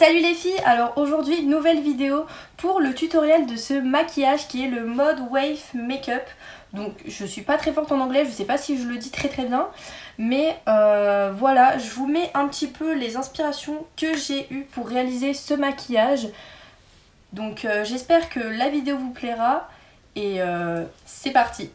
Salut les filles, alors aujourd'hui nouvelle vidéo pour le tutoriel de ce maquillage qui est le mode Wave Makeup. Donc je suis pas très forte en anglais, je sais pas si je le dis très bien, mais voilà, je vous mets un petit peu les inspirations que j'ai eues pour réaliser ce maquillage. Donc j'espère que la vidéo vous plaira et c'est parti.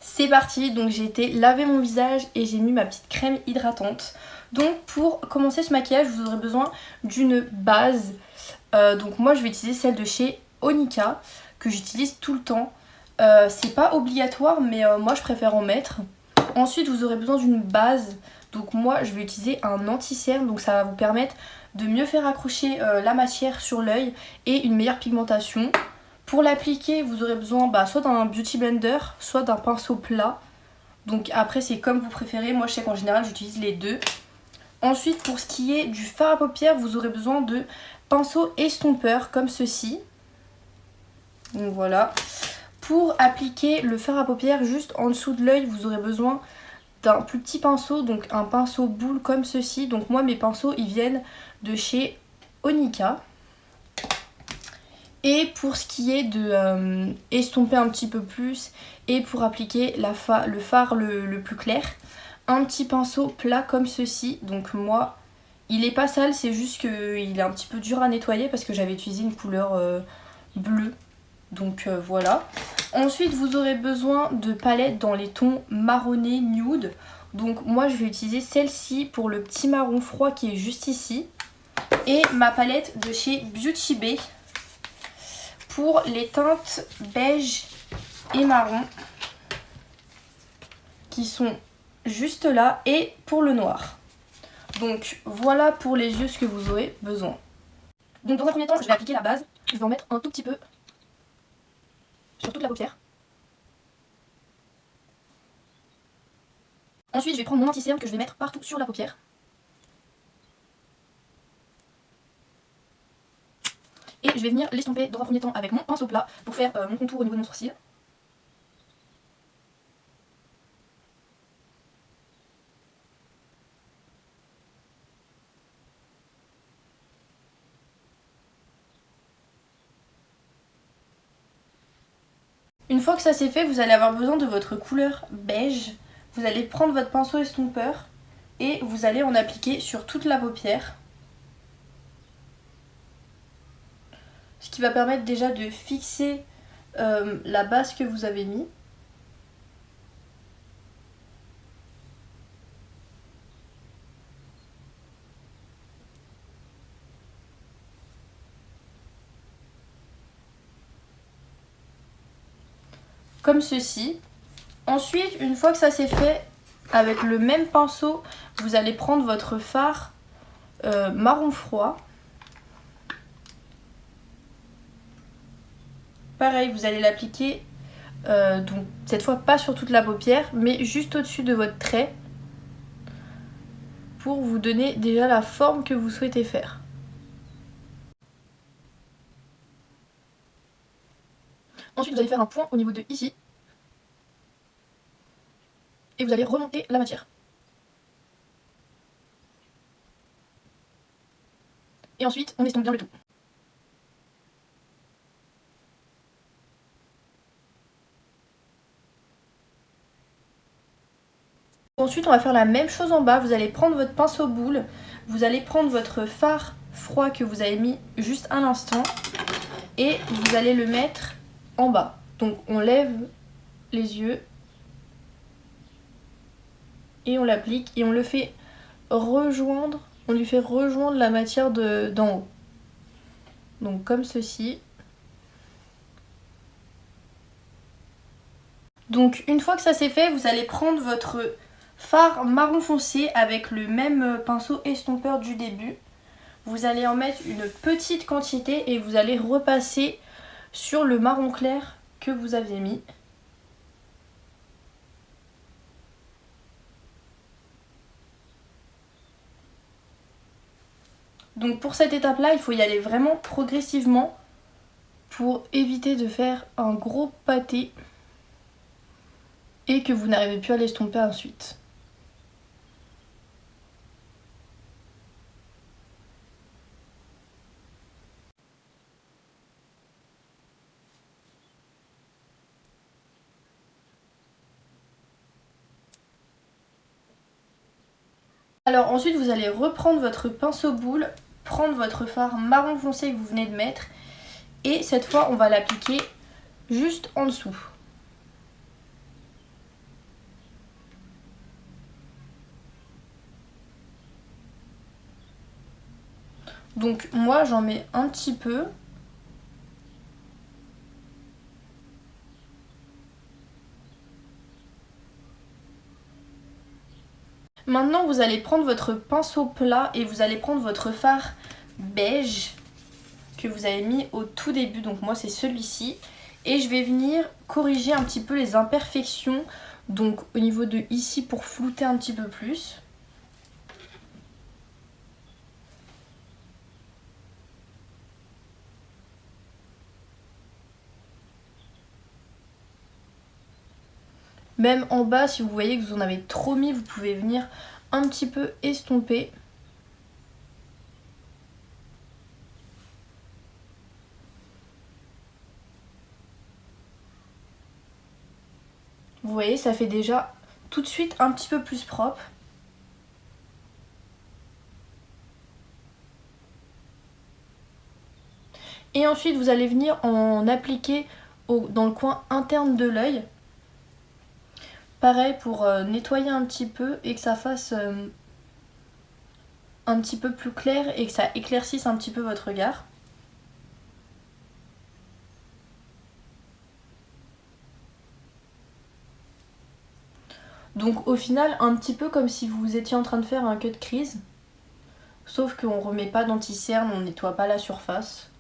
C'est parti, donc j'ai été laver mon visage et j'ai mis ma petite crème hydratante. Donc pour commencer ce maquillage, vous aurez besoin d'une base. Donc moi je vais utiliser celle de chez Onika, que j'utilise tout le temps. C'est pas obligatoire, mais moi je préfère en mettre. Ensuite vous aurez besoin d'une base. Donc moi je vais utiliser un anti-cerne, donc ça va vous permettre de mieux faire accrocher la matière sur l'œil et une meilleure pigmentation. Pour l'appliquer, vous aurez besoin soit d'un beauty blender, soit d'un pinceau plat. Donc après c'est comme vous préférez, moi je sais qu'en général j'utilise les deux. Ensuite pour ce qui est du fard à paupières, vous aurez besoin de pinceaux estompeurs comme ceci. Donc voilà. Pour appliquer le fard à paupières juste en dessous de l'œil, vous aurez besoin d'un plus petit pinceau, donc un pinceau boule comme ceci. Donc moi mes pinceaux ils viennent de chez Onika. Et pour ce qui est de estomper un petit peu plus et pour appliquer le fard le plus clair, un petit pinceau plat comme ceci. Donc moi, il est pas sale, c'est juste qu'il est un petit peu dur à nettoyer parce que j'avais utilisé une couleur bleue. Donc voilà. Ensuite, vous aurez besoin de palettes dans les tons marronné nude. Donc moi, je vais utiliser celle-ci pour le petit marron froid qui est juste ici. Et ma palette de chez Beauty Bay pour les teintes beige et marron qui sont juste là et pour le noir. Donc voilà pour les yeux ce que vous aurez besoin. Donc dans un premier temps je vais appliquer la base. Je vais en mettre un tout petit peu sur toute la paupière. Ensuite je vais prendre mon anti-cerne que je vais mettre partout sur la paupière. Et je vais venir l'estomper dans un premier temps avec mon pinceau plat pour faire mon contour au niveau de mon sourcil. Une fois que ça c'est fait, vous allez avoir besoin de votre couleur beige. Vous allez prendre votre pinceau estompeur et vous allez en appliquer sur toute la paupière. Ce qui va permettre déjà de fixer la base que vous avez mis. Comme ceci. Ensuite, une fois que ça c'est fait, avec le même pinceau, vous allez prendre votre fard marron froid. Pareil, vous allez l'appliquer, donc cette fois pas sur toute la paupière, mais juste au-dessus de votre trait, pour vous donner déjà la forme que vous souhaitez faire. Ensuite, vous allez faire un point au niveau de ici. Et vous allez remonter la matière. Et ensuite, on estompe bien le tout. Ensuite, on va faire la même chose en bas. Vous allez prendre votre pinceau boule. Vous allez prendre votre fard froid que vous avez mis juste un instant. Et vous allez le mettre en bas. Donc, on lève les yeux. Et on l'applique. Et on le fait rejoindre. On lui fait rejoindre la matière d'en haut. Donc, comme ceci. Donc, une fois que ça c'est fait, vous allez prendre votre fard marron foncé avec le même pinceau estompeur du début. Vous allez en mettre une petite quantité et vous allez repasser sur le marron clair que vous aviez mis. Donc pour cette étape-là, il faut y aller vraiment progressivement pour éviter de faire un gros pâté et que vous n'arrivez plus à l'estomper ensuite. Alors ensuite vous allez reprendre votre pinceau boule, prendre votre fard marron foncé que vous venez de mettre et cette fois on va l'appliquer juste en dessous. Donc moi j'en mets un petit peu. Maintenant vous allez prendre votre pinceau plat et vous allez prendre votre fard beige que vous avez mis au tout début, donc moi c'est celui-ci. Et je vais venir corriger un petit peu les imperfections, donc au niveau de ici pour flouter un petit peu plus. Même en bas, si vous voyez que vous en avez trop mis, vous pouvez venir un petit peu estomper. Vous voyez, ça fait déjà tout de suite un petit peu plus propre. Et ensuite, vous allez venir en appliquer dans le coin interne de l'œil. Pareil pour nettoyer un petit peu et que ça fasse un petit peu plus clair et que ça éclaircisse un petit peu votre regard. Donc au final, un petit peu comme si vous étiez en train de faire un cut crease. Sauf qu'on remet pas d'anti-cerne, on nettoie pas la surface.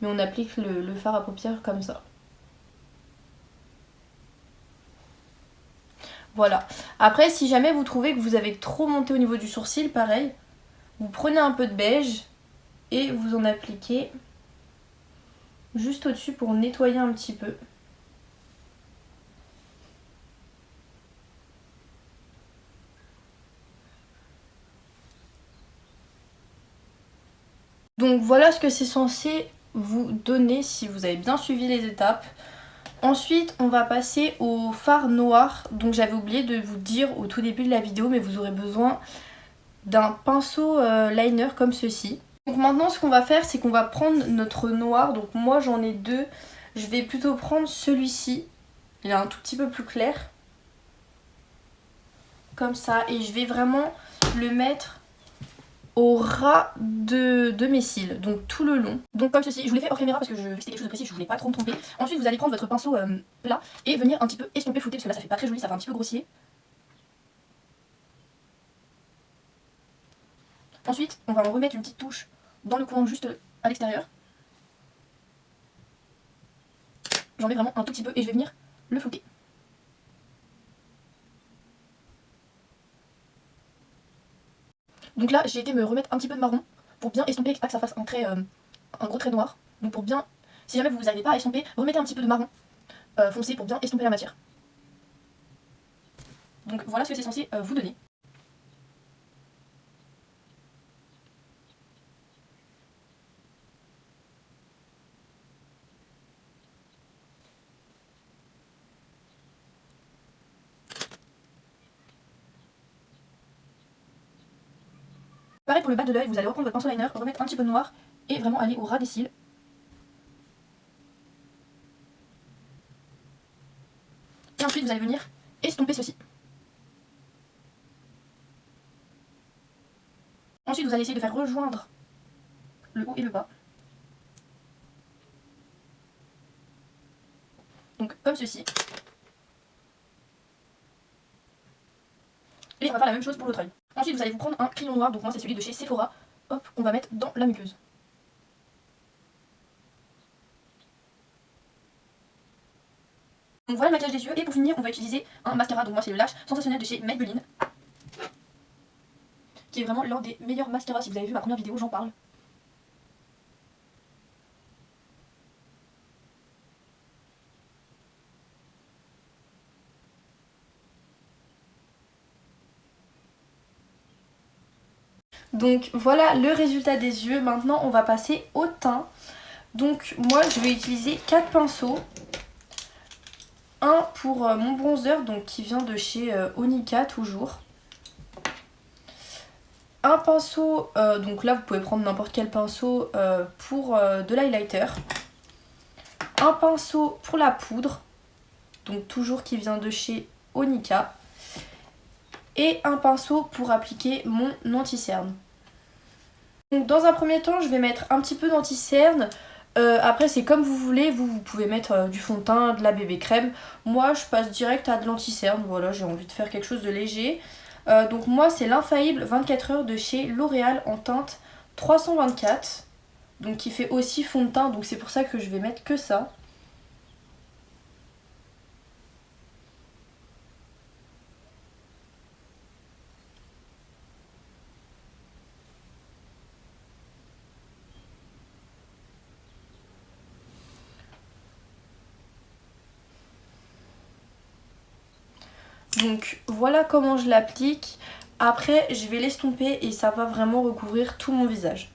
Mais on applique le fard à paupières comme ça. Voilà. Après, si jamais vous trouvez que vous avez trop monté au niveau du sourcil, pareil, vous prenez un peu de beige et vous en appliquez juste au-dessus pour nettoyer un petit peu. Donc voilà ce que c'est censé vous donner si vous avez bien suivi les étapes. Ensuite, on va passer au fard noir. Donc j'avais oublié de vous dire au tout début de la vidéo, mais vous aurez besoin d'un pinceau liner comme ceci. Donc maintenant, ce qu'on va faire, c'est qu'on va prendre notre noir. Donc moi, j'en ai deux. Je vais plutôt prendre celui-ci. Il est un tout petit peu plus clair. Comme ça. Et je vais vraiment le mettre au ras de mes cils, donc tout le long. Donc comme ceci, je vous l'ai fait hors caméra parce que c'était quelque chose de précis, je voulais pas trop me tromper. Ensuite vous allez prendre votre pinceau plat et venir un petit peu estomper, flouter, parce que là ça fait pas très joli, ça fait un petit peu grossier. Ensuite on va en remettre une petite touche dans le coin juste à l'extérieur. J'en mets vraiment un tout petit peu et je vais venir le flouter. Donc là j'ai été me remettre un petit peu de marron pour bien estomper, pas que ça fasse un trait, un gros trait noir. Donc pour bien, si jamais vous n'arrivez pas à estomper, remettez un petit peu de marron foncé pour bien estomper la matière. Donc voilà ce que c'est censé vous donner. Pareil pour le bas de l'œil, vous allez reprendre votre pinceau liner, remettre un petit peu de noir et vraiment aller au ras des cils. Et ensuite vous allez venir estomper ceci. Ensuite vous allez essayer de faire rejoindre le haut et le bas. Donc comme ceci. Et on va faire la même chose pour l'autre œil. Ensuite vous allez vous prendre un crayon noir, donc moi c'est celui de chez Sephora, hop, qu'on va mettre dans la muqueuse. Donc voilà le maquillage des yeux, et pour finir on va utiliser un mascara, donc moi c'est le Lash Sensationnel de chez Maybelline, qui est vraiment l'un des meilleurs mascaras. Si vous avez vu ma première vidéo, j'en parle. Donc voilà le résultat des yeux. Maintenant on va passer au teint. Donc moi je vais utiliser 4 pinceaux. Un pour mon bronzer, donc qui vient de chez Onika toujours. un pinceau, donc là vous pouvez prendre n'importe quel pinceau pour de l'highlighter. Un pinceau pour la poudre, donc toujours qui vient de chez Onika. Et un pinceau pour appliquer mon anti-cerne. Donc dans un premier temps je vais mettre un petit peu d'anti-cerne. Après c'est comme vous voulez, vous pouvez mettre du fond de teint, de la bébé crème. Moi je passe direct à de l'anti-cerne, voilà, j'ai envie de faire quelque chose de léger. Donc moi c'est l'infaillible 24 heures de chez L'Oréal en teinte 324. Donc qui fait aussi fond de teint, donc c'est pour ça que je vais mettre que ça. Donc voilà comment je l'applique. Après je vais l'estomper et ça va vraiment recouvrir tout mon visage.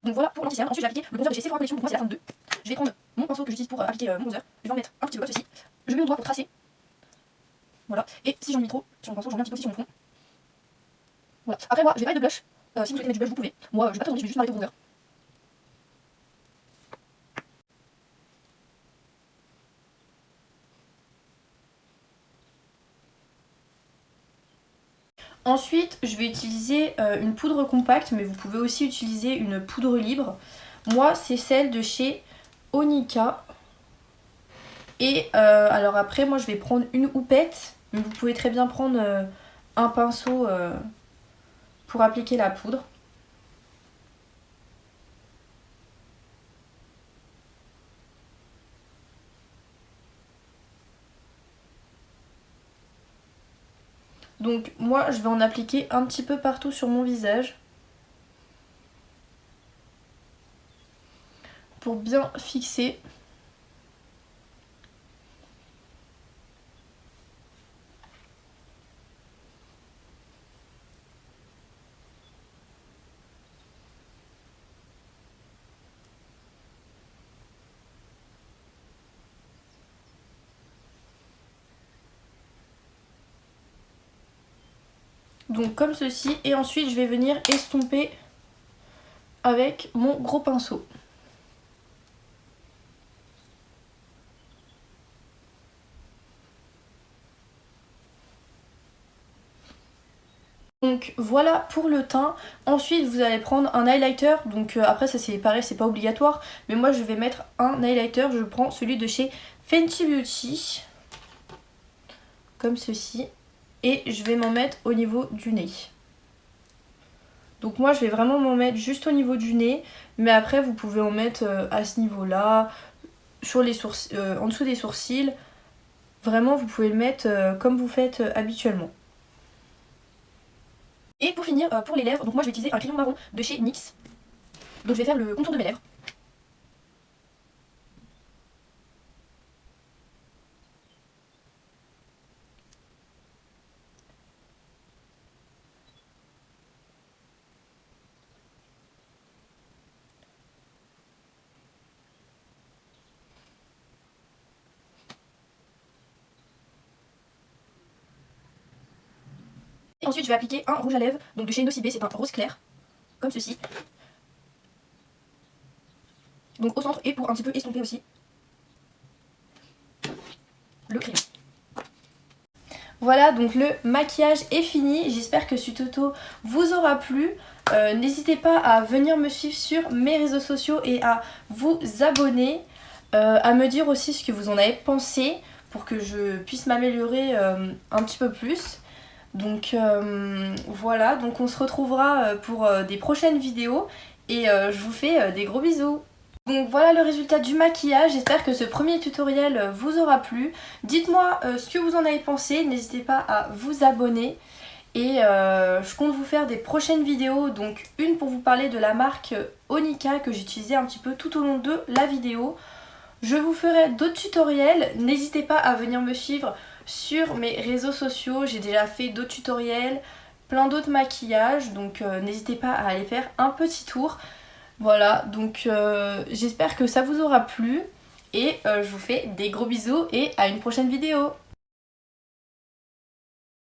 Donc voilà pour l'anti-cerne. Ensuite je vais appliquer le bronzer de chez Sephora Collection, donc moi c'est la teinte 2. Je vais prendre mon pinceau que j'utilise pour appliquer mon bronzer. Je vais en mettre un petit peu comme ceci. Je mets mon doigt pour tracer. Voilà. Et si j'en ai mis trop sur mon pinceau, j'en mets un petit peu aussi sur mon front. Voilà. Après moi je vais pas mettre de blush. Si vous souhaitez mettre du blush vous pouvez. Moi je vais pas tourner, je vais juste m'arrêter au bronzer. Ensuite, je vais utiliser une poudre compacte, mais vous pouvez aussi utiliser une poudre libre. Moi, c'est celle de chez Onika. Et alors après, moi, je vais prendre une houppette. Mais vous pouvez très bien prendre un pinceau pour appliquer la poudre. Donc moi, je vais en appliquer un petit peu partout sur mon visage. Pour bien fixer. Donc comme ceci, et ensuite je vais venir estomper avec mon gros pinceau. Donc voilà pour le teint. Ensuite vous allez prendre un highlighter. Donc après ça c'est pareil, c'est pas obligatoire. Mais moi je vais mettre un highlighter. Je prends celui de chez Fenty Beauty. Comme ceci. Et je vais m'en mettre au niveau du nez. Donc moi je vais vraiment m'en mettre juste au niveau du nez. Mais après vous pouvez en mettre à ce niveau là. Sur les sourcils, en dessous des sourcils. Vraiment vous pouvez le mettre comme vous faites habituellement. Et pour finir, pour les lèvres, donc moi je vais utiliser un crayon marron de chez NYX. Donc je vais faire le contour de mes lèvres. Et ensuite je vais appliquer un rouge à lèvres, donc de chez Nocibé, c'est un rose clair, comme ceci. Donc au centre et pour un petit peu estomper aussi le crayon. Voilà, donc le maquillage est fini. J'espère que ce tuto vous aura plu. N'hésitez pas à venir me suivre sur mes réseaux sociaux et à vous abonner. À me dire aussi ce que vous en avez pensé pour que je puisse m'améliorer un petit peu plus. Donc voilà, donc on se retrouvera pour des prochaines vidéos et je vous fais des gros bisous. Donc voilà le résultat du maquillage, j'espère que ce premier tutoriel vous aura plu. Dites-moi ce que vous en avez pensé, n'hésitez pas à vous abonner. Et je compte vous faire des prochaines vidéos, donc une pour vous parler de la marque Onika que j'utilisais un petit peu tout au long de la vidéo. Je vous ferai d'autres tutoriels, n'hésitez pas à venir me suivre sur mes réseaux sociaux. J'ai déjà fait d'autres tutoriels, plein d'autres maquillages, donc n'hésitez pas à aller faire un petit tour. Voilà, donc j'espère que ça vous aura plu et je vous fais des gros bisous et à une prochaine vidéo.